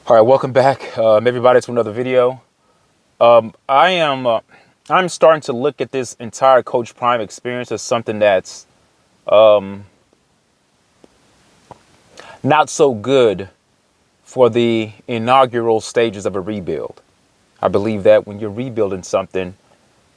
All right, welcome back, everybody, to another video. I'm starting to look at this entire Coach Prime experience as something that's not so good for the inaugural stages of a rebuild. I believe that when you're rebuilding something,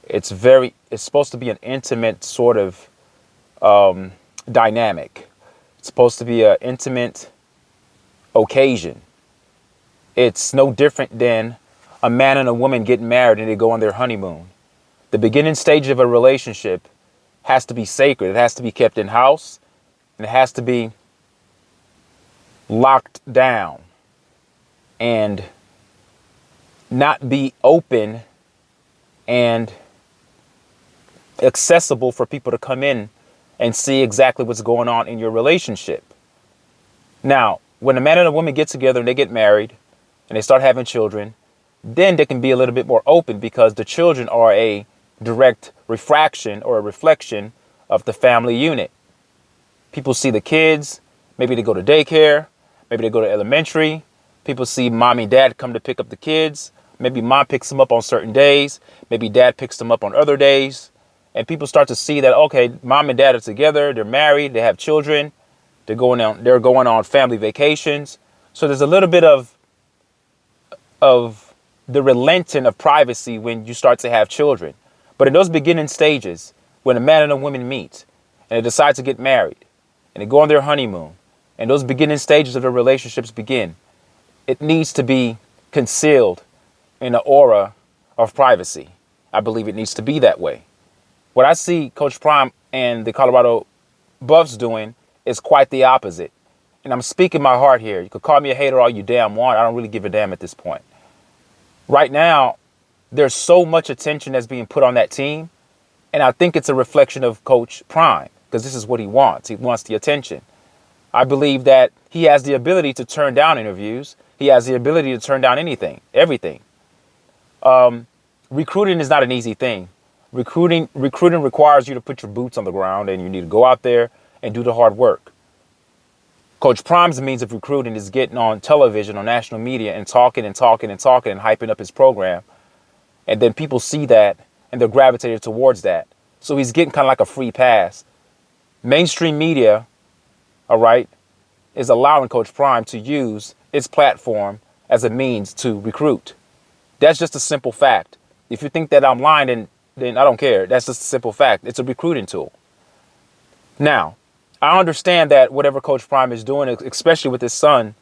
it's supposed to be an intimate sort of dynamic. It's supposed to be an intimate occasion. It's no different than a man and a woman getting married and they go on their honeymoon. The beginning stage of a relationship has to be sacred. It has to be kept in house, and it has to be locked down and not be open and accessible for people to come in and see exactly what's going on in your relationship. Now, when a man and a woman get together and they get married and they start having children, then they can be a little bit more open because the children are a direct refraction or a reflection of the family unit. People see the kids, maybe they go to daycare, maybe they go to elementary. People see mom and dad come to pick up the kids. Maybe mom picks them up on certain days. Maybe dad picks them up on other days. And people start to see that, okay, mom and dad are together, they're married, they have children, they're going on family vacations. So there's a little bit of the relenting of privacy when you start to have children. But in those beginning stages, when a man and a woman meet and they decide to get married and they go on their honeymoon and those beginning stages of their relationships begin, it needs to be concealed in an aura of privacy. I believe it needs to be that way. What I see Coach Prime and the Colorado Buffs doing is quite the opposite. And I'm speaking my heart here. You could call me a hater all you damn want. I don't really give a damn at this point. Right now, there's so much attention that's being put on that team. And I think it's a reflection of Coach Prime because this is what he wants. He wants the attention. I believe that he has the ability to turn down interviews. He has the ability to turn down anything, everything. Recruiting is not an easy thing. Recruiting requires you to put your boots on the ground and you need to go out there and do the hard work. Coach Prime's means of recruiting is getting on television, on national media, and talking and hyping up his program. And then people see that and they're gravitated towards that. So he's getting kind of like a free pass. Mainstream media, all right, is allowing Coach Prime to use its platform as a means to recruit. That's just a simple fact. If you think that I'm lying, then I don't care. That's just a simple fact. It's a recruiting tool. Now, I understand that whatever Coach Prime is doing, especially with his son,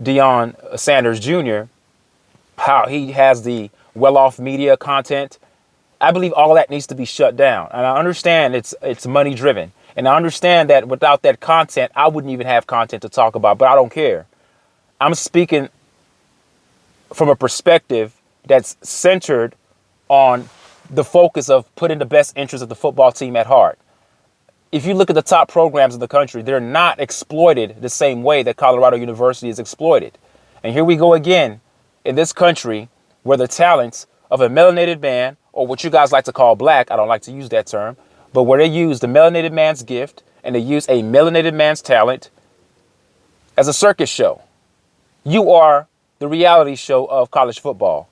Deion Sanders Jr., how he has the well-off media content, I believe all that needs to be shut down. And I understand it's money-driven. And I understand that without that content, I wouldn't even have content to talk about, but I don't care. I'm speaking from a perspective that's centered on the focus of putting the best interest of the football team at heart. If you look at the top programs in the country, they're not exploited the same way that Colorado University is exploited. And here we go again in this country where the talents of a melanated man, or what you guys like to call black, I don't like to use that term, but where they use the melanated man's gift and they use a melanated man's talent as a circus show. You are the reality show of college football.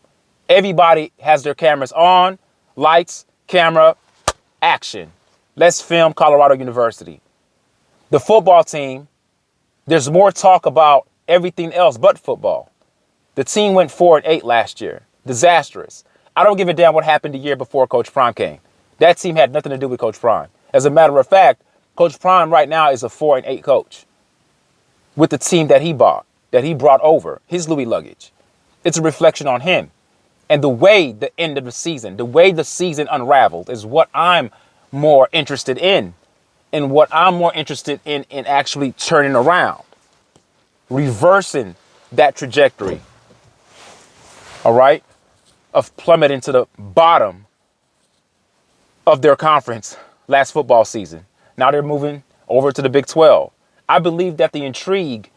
Everybody has their cameras on, lights, camera, action. Let's film Colorado University. The football team, there's more talk about everything else but football. The team went 4-8 last year. Disastrous. I don't give a damn what happened the year before Coach Prime came. That team had nothing to do with Coach Prime. As a matter of fact, Coach Prime right now is a 4-8 coach with the team that he brought over, his Louis luggage. It's a reflection on him. And the way the end of the season, the way the season unraveled is what I'm more interested in. And what I'm more interested in actually turning around, reversing that trajectory, all right, of plummeting to the bottom of their conference last football season. Now they're moving over to the Big 12. I believe that the intrigue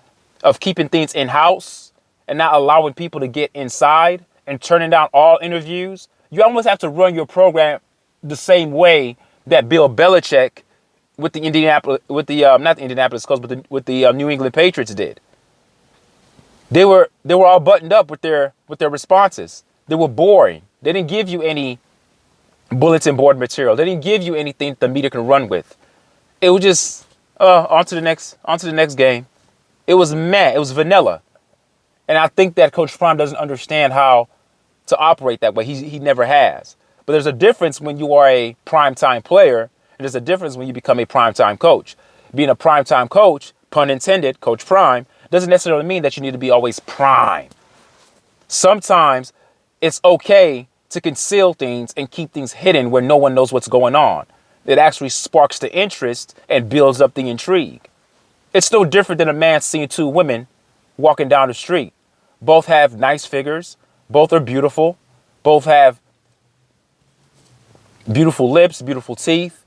of keeping things in-house and not allowing people to get inside and turning down all interviews, you almost have to run your program the same way that Bill Belichick with the not the Indianapolis Colts, but with the New England Patriots did. They were all buttoned up with their responses. They were boring. They didn't give you any bulletin board material. They didn't give you anything the media can run with. It was just on to the next game. It was meh. It was vanilla. And I think that Coach Prime doesn't understand how to operate that way. He never has. But there's a difference when you are a primetime player, and there's a difference when you become a primetime coach. Being a primetime coach, pun intended, Coach Prime, doesn't necessarily mean that you need to be always prime. Sometimes it's okay to conceal things and keep things hidden where no one knows what's going on. It actually sparks the interest and builds up the intrigue. It's no different than a man seeing two women walking down the street. Both have nice figures. Both are beautiful. Both have beautiful lips, beautiful teeth,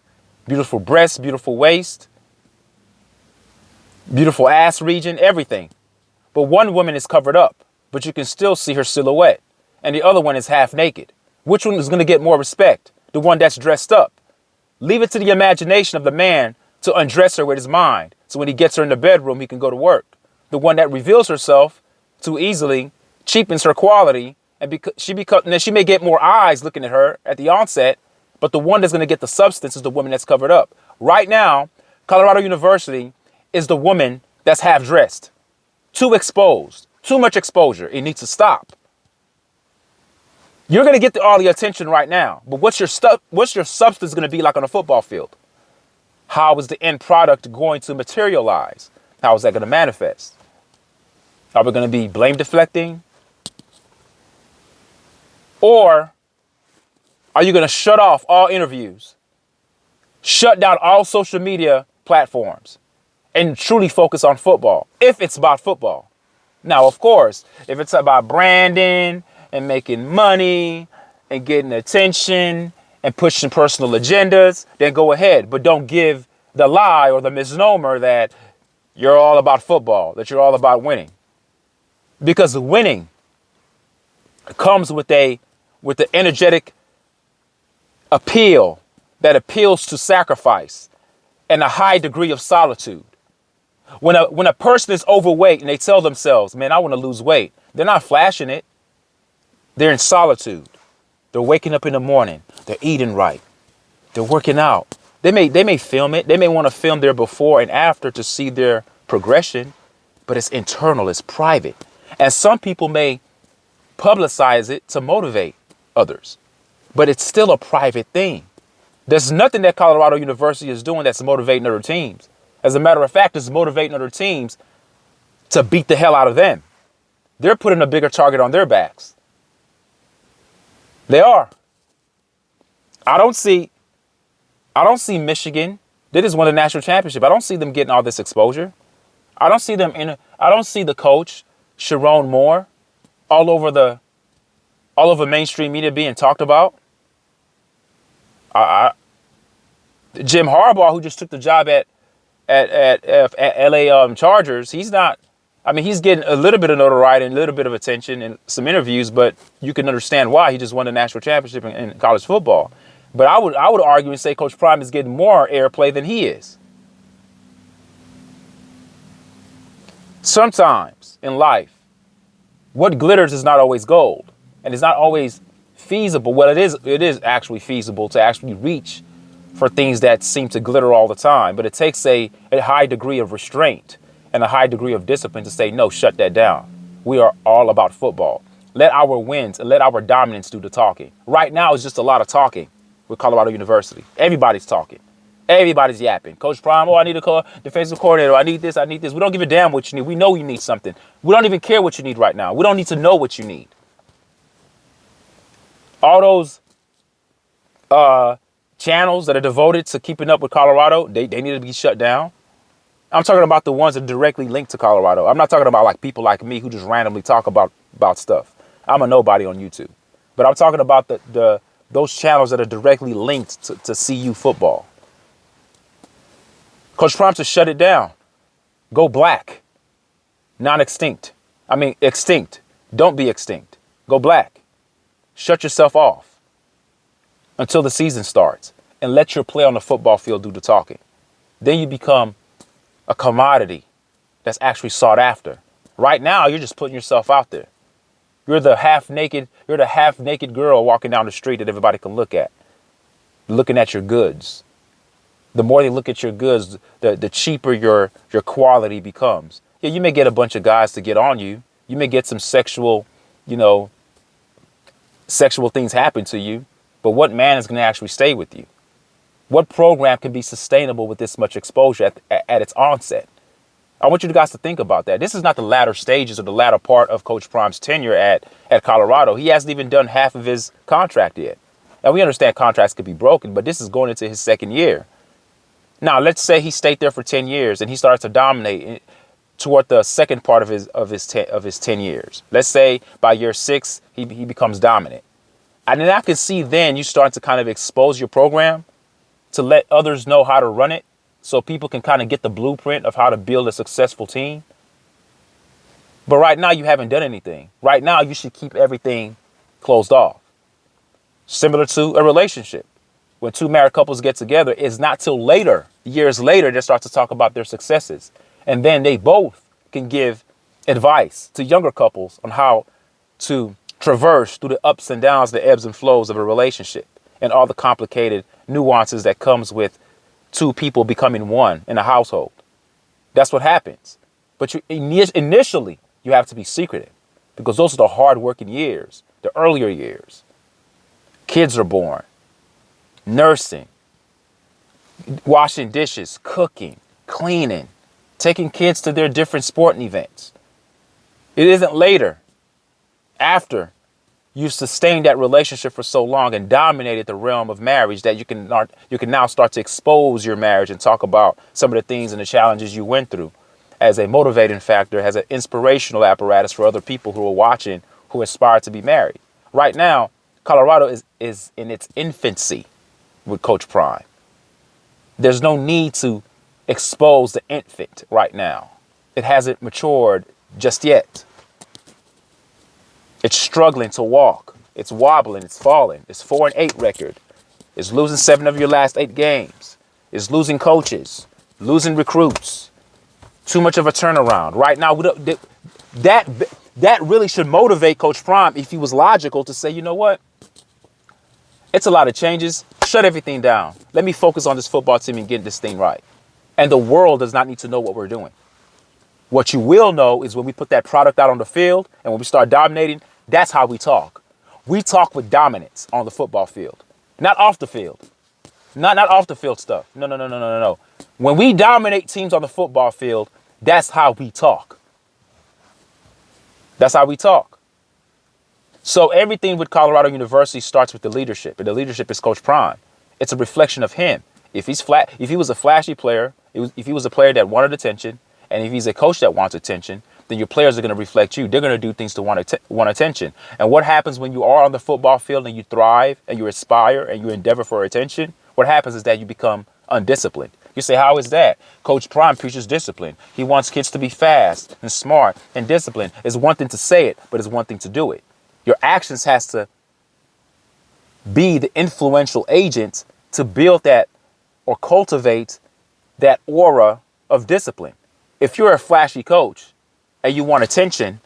beautiful breasts, beautiful waist, beautiful ass region, everything. But one woman is covered up, but you can still see her silhouette. And the other one is half naked. Which one is going to get more respect? The one that's dressed up. Leave it to the imagination of the man to undress her with his mind. So when he gets her in the bedroom, he can go to work. The one that reveals herself too easily cheapens her quality, and she may get more eyes looking at her at the onset, but the one that's going to get the substance is the woman that's covered up. Right now, Colorado University is the woman that's half dressed, too exposed, too much exposure. It needs to stop. You're going to get all the attention right now, but what's your substance going to be like on a football field? How is the end product going to materialize? How is that going to manifest? Are we going to be blame deflecting? Or are you going to shut off all interviews, shut down all social media platforms, and truly focus on football, if it's about football? Now, of course, if it's about branding and making money and getting attention and pushing personal agendas, then go ahead. But don't give the lie or the misnomer that you're all about football, that you're all about winning. Because winning comes with the energetic appeal that appeals to sacrifice and a high degree of solitude. When a person is overweight and they tell themselves, man, I want to lose weight, they're not flashing it. They're in solitude. They're waking up in the morning. They're eating right. They're working out. They may film it. They may want to film their before and after to see their progression, but it's internal, it's private. And some people may publicize it to motivate others, but it's still a private thing. There's nothing that Colorado University is doing that's motivating other teams. As a matter of fact, it's motivating other teams to beat the hell out of them. They're putting a bigger target on their backs. They are. I don't see Michigan. They just won the national championship. I don't see them getting all this exposure. I don't see the coach, Sharon Moore, all over mainstream media being talked about. Jim Harbaugh, who just took the job at LA Chargers, he's not. I mean, he's getting a little bit of notoriety and a little bit of attention in some interviews, but you can understand why. He just won the national championship in college football. But I would argue and say Coach Prime is getting more airplay than he is. Sometimes in life, what glitters is not always gold, and it's not always feasible. Well, it is actually feasible to actually reach for things that seem to glitter all the time, but it takes a high degree of restraint and a high degree of discipline to say, no, shut that down. We are all about football. Let our wins and let our dominance do the talking. Right now, it's just a lot of talking with Colorado University. Everybody's talking. Everybody's yapping. Coach Prime, I need a defensive coordinator. I need this. We don't give a damn what you need. We know you need something. We don't even care what you need right now. We don't need to know what you need. All those channels that are devoted to keeping up with Colorado, they need to be shut down. I'm talking about the ones that are directly linked to Colorado. I'm not talking about like people like me who just randomly talk about stuff. I'm a nobody on YouTube. But I'm talking about those channels that are directly linked to CU football. Coach Prime to shut it down. Go black. Non-extinct. I mean, extinct. Don't be extinct. Go black. Shut yourself off until the season starts and let your play on the football field do the talking. Then you become a commodity that's actually sought after. Right now, you're just putting yourself out there. You're the half naked girl walking down the street that everybody can look at, looking at your goods. The more they look at your goods, the cheaper your quality becomes. Yeah, you may get a bunch of guys to get on you. You may get some sexual things happen to you. But what man is going to actually stay with you? What program can be sustainable with this much exposure at its onset? I want you guys to think about that. This is not the latter stages or the latter part of Coach Prime's tenure at Colorado. He hasn't even done half of his contract yet. Now, we understand contracts could be broken, but this is going into his second year. Now, let's say he stayed there for 10 years and he starts to dominate toward the second part of his 10 years. Let's say by year 6, he becomes dominant. And then I can see then you start to kind of expose your program to let others know how to run it so people can kind of get the blueprint of how to build a successful team. But right now, you haven't done anything. Right now, you should keep everything closed off. Similar to a relationship. When two married couples get together, it's not till later, years later, they start to talk about their successes. And then they both can give advice to younger couples on how to traverse through the ups and downs, the ebbs and flows of a relationship and all the complicated nuances that comes with two people becoming one in a household. That's what happens. But initially, you have to be secretive because those are the hard-working years, the earlier years. Kids are born, nursing, washing dishes, cooking, cleaning, taking kids to their different sporting events. It isn't later, after you sustained that relationship for so long and dominated the realm of marriage, that you can now start to expose your marriage and talk about some of the things and the challenges you went through as a motivating factor, as an inspirational apparatus for other people who are watching, who aspire to be married. Right now, Colorado is in its infancy with Coach Prime. There's no need to expose the infant right now. It hasn't matured just yet. It's struggling to walk. It's wobbling. It's falling. It's 4-8 record. It's losing 7 of your last 8 games. It's losing coaches, losing recruits. Too much of a turnaround. Right now, that really should motivate Coach Prime if he was logical to say, you know what? It's a lot of changes. Shut everything down. Let me focus on this football team and getting this thing right. And the world does not need to know what we're doing. What you will know is when we put that product out on the field and when we start dominating, that's how we talk. We talk with dominance on the football field, not off the field. Not off the field stuff. No. When we dominate teams on the football field, that's how we talk. That's how we talk. So everything with Colorado University starts with the leadership, and the leadership is Coach Prime. It's a reflection of him. If he was a flashy player, if he was a player that wanted attention, and if he's a coach that wants attention, then your players are going to reflect you. They're going to do things to want attention. And what happens when you are on the football field and you thrive and you aspire and you endeavor for attention? What happens is that you become undisciplined. You say, how is that? Coach Prime preaches discipline. He wants kids to be fast and smart and disciplined. It's one thing to say it, but it's one thing to do it. Your actions has to be the influential agent to build that or cultivate that aura of discipline. If you're a flashy coach and you want attention,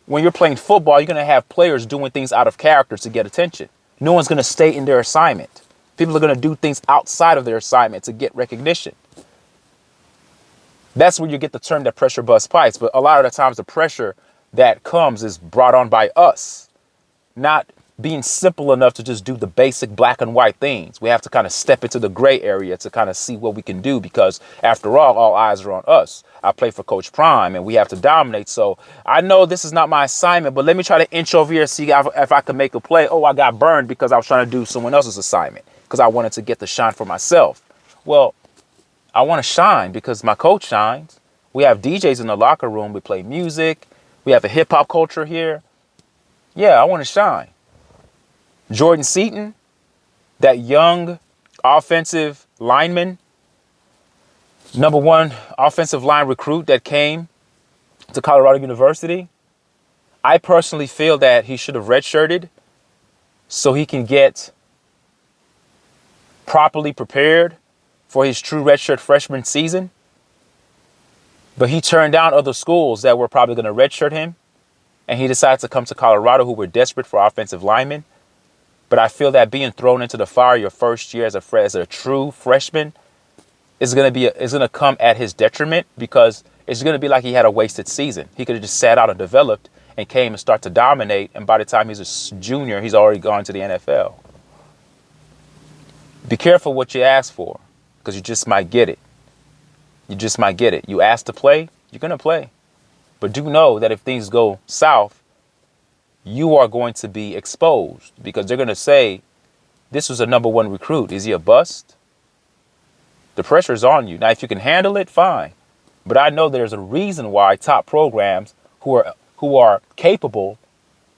when you're playing football, you're going to have players doing things out of character to get attention. No one's going to stay in their assignment. People are going to do things outside of their assignment to get recognition. That's where you get the term that pressure busts pipes. But a lot of the times the pressure that comes is brought on by us, not being simple enough to just do the basic black and white things. We have to kind of step into the gray area to kind of see what we can do, because after all eyes are on us. I play for Coach Prime and we have to dominate. So I know this is not my assignment, but let me try to inch over here and see if I can make a play. Oh, I got burned because I was trying to do someone else's assignment because I wanted to get the shine for myself. Well, I want to shine because my coach shines. We have DJs in the locker room. We play music. We have a hip hop culture here. Yeah, I want to shine. Jordan Seaton, that young offensive lineman, #1 offensive line recruit that came to Colorado University. I personally feel that he should have redshirted so he can get properly prepared for his true redshirt freshman season. But he turned down other schools that were probably going to redshirt him. And he decided to come to Colorado, who were desperate for offensive linemen. But I feel that being thrown into the fire your first year as a true freshman is going to come at his detriment, because it's going to be like he had a wasted season. He could have just sat out and developed and came and start to dominate. And by the time he's a junior, he's already gone to the NFL. Be careful what you ask for, because you just might get it. You just might get it. You ask to play, you're going to play. But do know that if things go south, you are going to be exposed, because they're going to say, this was a number one recruit. Is he a bust? The pressure is on you. Now, if you can handle it, fine. But I know there's a reason why top programs who are capable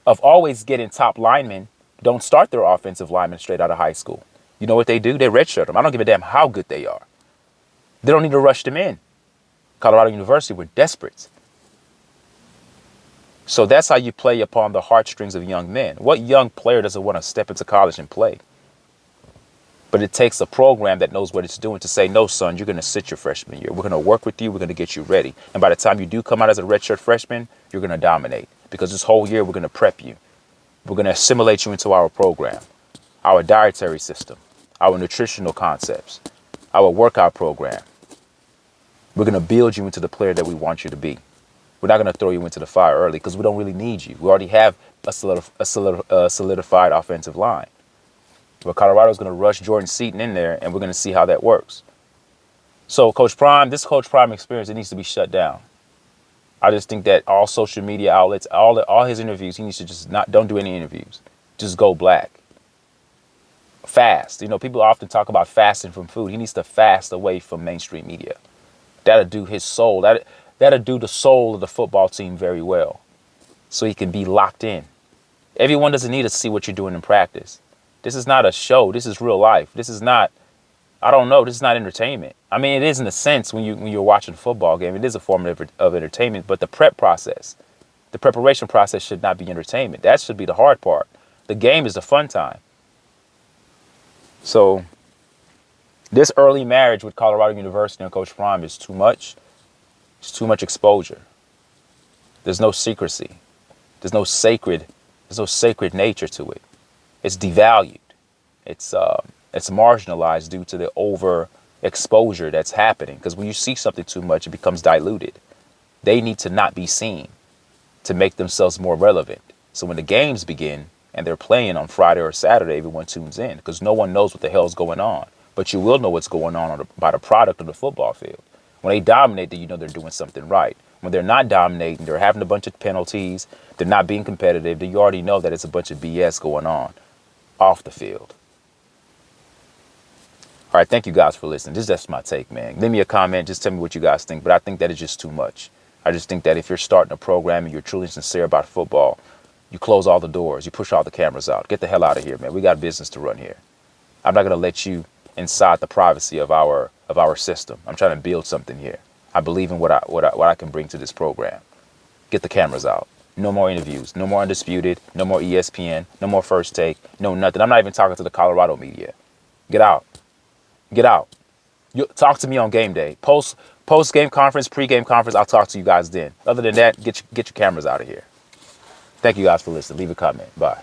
of always getting top linemen don't start their offensive linemen straight out of high school. You know what they do? They redshirt them. I don't give a damn how good they are. They don't need to rush them in. Colorado University were desperate. So that's how you play upon the heartstrings of young men. What young player doesn't want to step into college and play? But it takes a program that knows what it's doing to say, no, son, you're going to sit your freshman year. We're going to work with you. We're going to get you ready. And by the time you do come out as a redshirt freshman, you're going to dominate. Because this whole year, we're going to prep you. We're going to assimilate you into our program, our dietary system, our nutritional concepts, our workout program. We're going to build you into the player that we want you to be. We're not going to throw you into the fire early, because we don't really need you. We already have a solidified offensive line. But Colorado's going to rush Jordan Seaton in there, and we're going to see how that works. So Coach Prime, this Coach Prime experience, it needs to be shut down. I just think that all social media outlets, all his interviews, he needs to just don't do any interviews. Just go black. Fast. You know, people often talk about fasting from food. He needs to fast away from mainstream media. That'll do his soul. That'll do the soul of the football team very well, so he can be locked in. Everyone doesn't need to see what you're doing in practice. This is not a show. This is real life. This is not, I don't know, this is not entertainment. I mean, it is in a sense when you're watching a football game. It is a form of entertainment, but the preparation process should not be entertainment. That should be the hard part. The game is the fun time. So this early marriage with Colorado University and Coach Prime is too much. It's too much exposure. There's no secrecy. There's no sacred nature to it. It's devalued. It's marginalized due to the overexposure that's happening. Because when you see something too much, it becomes diluted. They need to not be seen to make themselves more relevant. So when the games begin and they're playing on Friday or Saturday, everyone tunes in, because no one knows what the hell's going on. But you will know what's going on by the product of the football field. When they dominate, then you know they're doing something right. When they're not dominating, they're having a bunch of penalties, they're not being competitive, then you already know that it's a bunch of BS going on off the field. All right, thank you guys for listening. That's my take, man. Leave me a comment. Just tell me what you guys think. But I think that is just too much. I just think that if you're starting a program and you're truly sincere about football, you close all the doors. You push all the cameras out. Get the hell out of here, man. We got business to run here. I'm not going to let you inside the privacy of our system. I'm trying to build something here. I believe in what I can bring to this program. Get the cameras out. No more interviews. No more Undisputed. No more ESPN. No more First Take. No nothing. I'm not even talking to the Colorado media. Get out. Get out. You talk to me on game day. Post game conference, pre-game conference. I'll talk to you guys then. Other than that, get your cameras out of here. Thank you guys for listening. Leave a comment. Bye.